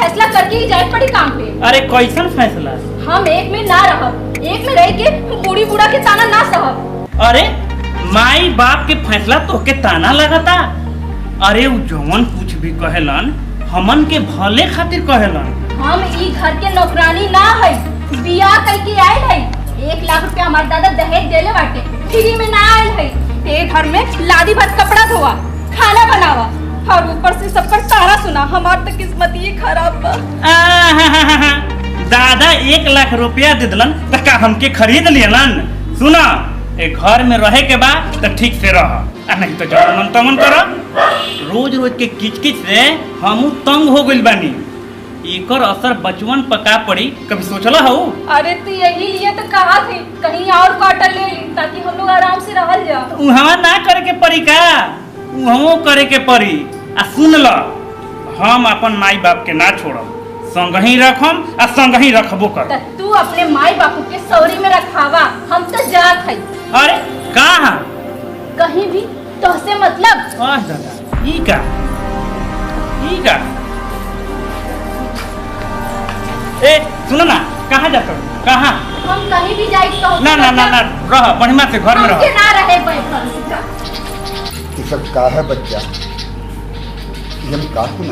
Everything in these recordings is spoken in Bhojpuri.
फैसला करके ही जाए पड़ी काम पे। अरे कैसन फैसला? हम एक में ना रहब, एक में रह के बूढ़ी बूढ़ा के ताना ना सहब। अरे माई बाप के फैसला तो के ताना लगता। अरे उ जवन कुछ भी कहेलन हमन के भले खातिर कहेलन। हम ई घर के नौकरानी ना है, बियाह करके आयल है। 1 लाख रुपया हमारे दादा दहेज देले बाटे, फ्री में ना आयल है। ए घर में लादी भर कपड़ा धोआ, खाना बनावा और ऊपर से सबका तारा सुना। हमार तो किस्मत ही खराब बा। दादा 1 लाख रुपया दे दिलन त का हमके खरीद लियलन? सुना, ए घर में रहे के बाद तो ठीक से रह, नहीं तो जब मन तमन कर। रोज रोज के किचकिच से हमू तंग हो गइल बानी। एकर असर बचवन पका पड़ी, कभी सोचला हो? अरे तो यही लिए तो कहा थी कहीं और क्वार्टर ले ली ताकि हम लोग आराम से रहल जा। उहवा ना करे के पड़ी का? उहवो करे के पड़ी। आ सुन ल, हम अपन माई बाप के ना छोड़ब, संग ही रखम आ संग ही रखबो कर। तू अपने माई बापू के सौरी में रखावा, हम तो जात है। अरे कहाँ? कहीं भी तोहसे मतलब। आह दादा, ई का ए सुनो ना, कहाँ जाते हो? कहाँ? हम कहीं भी जाए तो ना ना ना ना रह, बढ़िया से घर में रह। ना रहे बैठल। ये सब का है बच्चा? ये हम का सुन?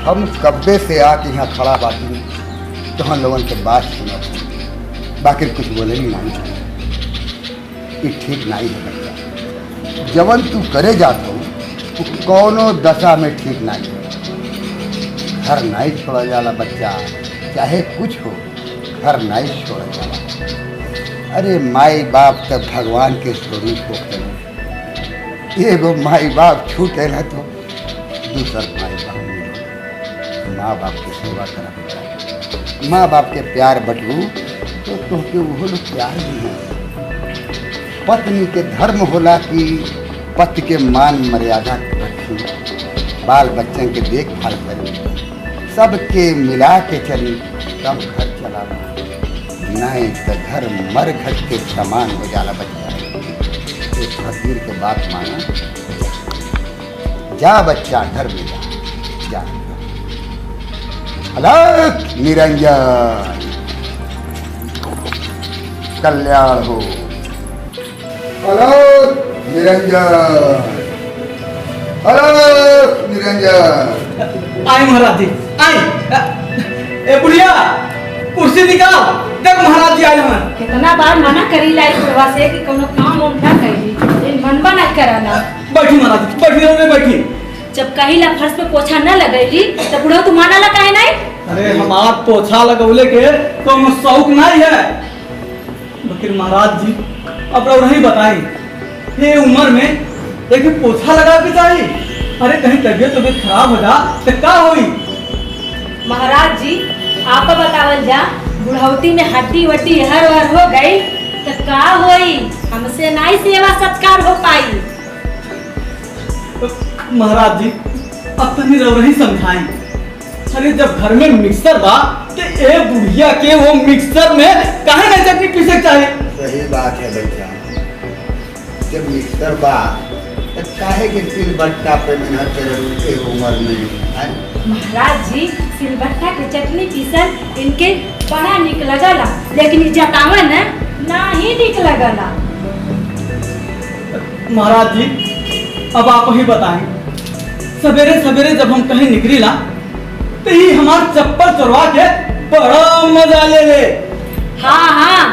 हम कब्बे से आके यहाँ खड़ा बाटी तो हम लोगों के बात सुना, बाकी कुछ बोले भी नहीं। ये ठीक नहीं है बच्चा। जवन तू करे जातो तो कौनो दशा में ठीक नहीं है। घर नहीं छोड़ा जाला बच्चा, चाहे कुछ हो, घर नहीं छोड़ा जाला। अरे माई बाप तब भगवान के स्वरूप होते, एगो माई बाप छूटे ना तो दूसर माई बाप मिले। माँ बाप की सेवा करा बेटा, माँ बाप के प्यार बटू तो तुमके वो लोग प्यार भी है। पत्नी के धर्म होला कि पति के मान मर्यादा रखी, बाल बच्चन के देखभाल करी, सबके मिला के चली, तब घर चला। नहीं तो घर मर घट के समान हो जाला बच्चा। एक फकीर के बात माना, जा बच्चा घर में जा। अलग निरंजन कल्याण हो। अलग निरंजन, अलग निरंजन। आई महाराज जी, आई। ए बुढ़िया, कुर्सी निकाल, देख महाराज जी आए हैं। कितना बार मना करी लाई बुढ़वा से कि कोनो काम उम ना करी, इन मनबा ना कराना। बैठी महाराज जी, बैठी रहो, बैठी। जब कहिला फर्श पे पोछा न लगैली तो बुढ़वा तू माना ला काहे नहीं? अरे हमार पोछा लगौले के कोनो शौक नहीं है, लेकिन महाराज जी अब नहीं बताई, ये उम्र में एक पोछा लगा के चाहिए। अरे कहीं तबीयत खराब हो जा तो क्या होई? महाराज जी आप बतावल जा, बुढ़ौती में हड्डी वड्डी हर हर हो गई तो का होई? हमसे नहीं सेवा सत्कार हो पाई। महाराज जी अब तनी रह रही समझाई। अरे जब घर में मिक्सर बा तो ए बुढ़िया के वो मिक्सर में काहे नहीं चटनी पीसे चाहिए? सही बात है बच्चा, जब मिक्सर बा तो काहे के सिलबट्टा पे मेहनत करे के उम्र में। महाराज जी सिलबट्टा के चटनी पीसल इनके बड़ा निक लगला, लेकिन जतावन ना ही निक लगला। महाराज जी अब आप ही बताएं, सवेरे सवेरे जब हम कहीं निकली ला तो ही हमार चप्पल चुरवा के बड़ा मजा ले ले। हाँ हाँ,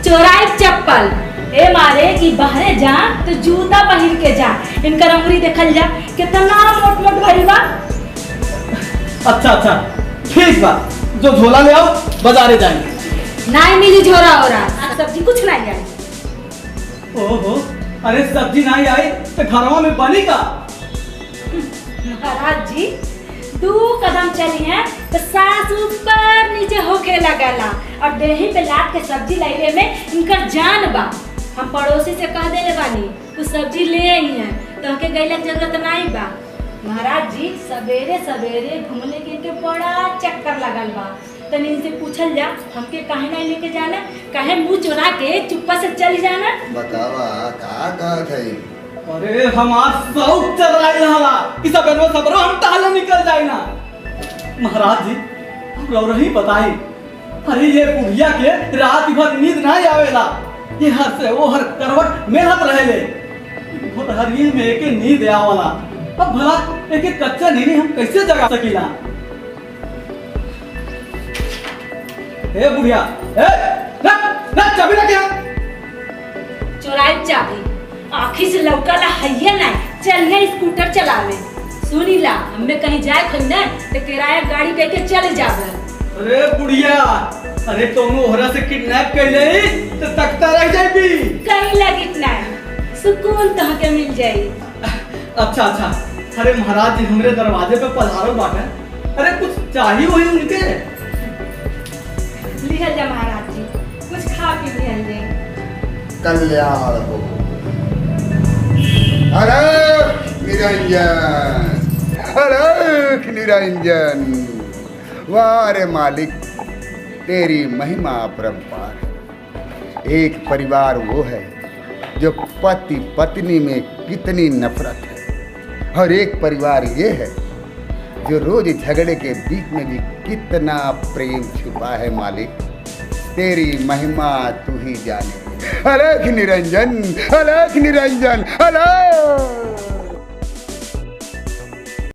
चोराई चप्पल ए मारे की बाहरे जा तो जूता पहन के जा। इनका अंगुरी देखल जा कितना मोट मोट भइल बा। अच्छा अच्छा ठीक बा, जो झोला ले आओ, बाजारे जाएंगे। नहीं मिली झोरा ओरा, सब्जी कुछ नहीं आई। ओहो, अरे सब्जी नहीं आई तो घरवा में बनी का? महाराज जी 2 कदम चली हैं तो सास ऊपर नीचे होके लगला और देही पे लाद के सब्जी लाइले में इनकर जान बा। हम पड़ोसी से कह देले बानी कुछ सब्जी ले आई हैं, तो के गइला जरूरत नहीं बा। महाराज जी सवेरे सवेरे घूमने के इनके बड़ा चक्कर लगल बा। तनी इनसे पूछल जा, हमके काहे नहीं लेके जाना? काहे मुंह चुरा के चुप्पा से चली जाना? बतावा का कहत है? अरे हमार शौक चल रहा है कि सबरो हम ताले निकल जाए ना। महाराज जी हम रही बताई। अरे ये बुढ़िया के रात भर नींद नहीं आवेला, ये हर से वो हर करवट मेहनत रहेले, हरिये में एक नींद आवला। अब भला एक कच्चा नींद हम कैसे जगा सकीला? ए बुढ़िया, ए ना चाबी रख क्या? चोराई चाबी आखी से लौकाला हैया नहीं, चलिए स्कूटर चलावे। सुनी ला, हमें कहीं जाए खन ना तो किराया गाड़ी कह के चले जावे। अरे बुढ़िया, अरे तुम ओहरा से किडनैप कर ले तो तकता रह जाएगी। कहीं लगी नहीं, सुकून कहाँ के मिल जाए। अच्छा अच्छा, अरे महाराज जी हमरे दरवाजे पे पधारो बाटे, अरे कुछ चाहिए वही उनके। लिखल जा महाराज जी, कुछ खा पी लिहल जाए। कल्याण हो। अरे निरंजन, अरे निरंजन, वाह रे मालिक, तेरी महिमा अपरंपार। एक परिवार वो है जो पति पत्नी में कितनी नफरत है, और एक परिवार ये है जो रोज झगड़े के बीच में भी कितना प्रेम छुपा है। मालिक तेरी महिमा तू ही जाने। अलख निरंजन, अलख निरंजन, अलख।